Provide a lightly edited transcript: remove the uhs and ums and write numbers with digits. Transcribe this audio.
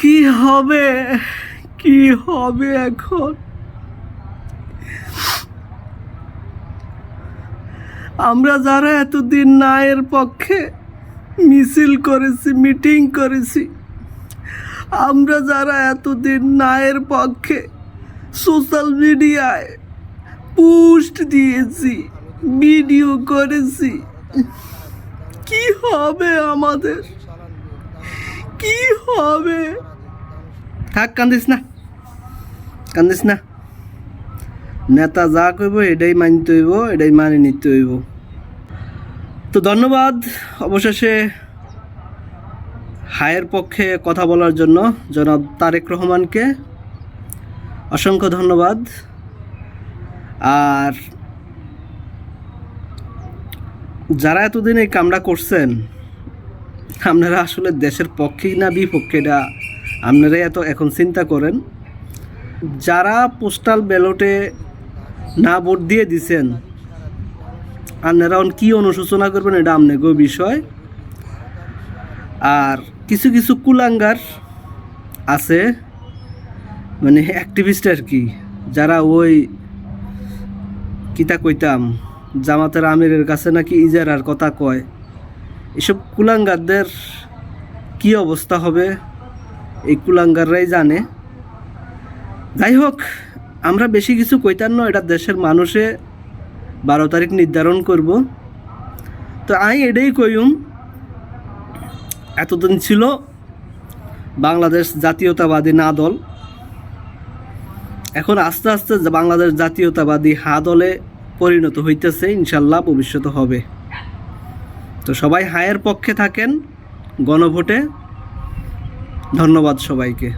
কি হবে, কি হবে এখন? আমরা যারা এতদিন ন্যায়ের পক্ষে মিছিল করেছি, মিটিং করেছি, আমরা যারা এতদিন ন্যায়ের পক্ষে সোশ্যাল মিডিয়ায় পোস্ট দিয়েছি, ভিডিও করেছি, কি হবে আমাদের? কি হবে? থাক, কান্দিস না, কান্দিস না। নেতা যা কইব এটাই মানতে হইব, এটাই মানে নিতে হইব। তো ধন্যবাদ অবশেষে হায়ের পক্ষে কথা বলার জন্য জনাব তারেক রহমানকে অসংখ্য ধন্যবাদ। আর যারা এতদিন এই কামটা করছেন, আপনারা আসলে দেশের পক্ষেই না বিপক্ষে, এটা আপনারাই এখন চিন্তা করেন। যারা পোস্টাল ব্যালটে না ভোট দিয়ে দিছেন, আপনারা কি অনুশোচনা করবেন এটা আপনাকেও বিষয়। আর কিছু কিছু কুলাঙ্গার আছে, মানে অ্যাক্টিভিস্ট আর কি, যারা ওই কিতা কইতাম জামাতের আমিরের কাছে নাকি ইজারার কথা কয়। এসব কুলাঙ্গারদের কি অবস্থা হবে এই কুলাঙ্গাররাই জানে। যাই হোক, আমরা বেশি কিছু কইতাম না, এটা দেশের মানুষে 12 তারিখ নির্ধারণ করব। তো আমি এটাই কইম, এতদিন ছিল বাংলাদেশ জাতীয়তাবাদী না দল, এখন আস্তে আস্তে বাংলাদেশ জাতীয়তাবাদী হা দলে পরিণত হইতেছে, ইনশাল্লাহ ভবিষ্যতে হবে। তো সবাই হায়ের পক্ষে থাকেন গণভোটে। ধন্যবাদ সবাইকে।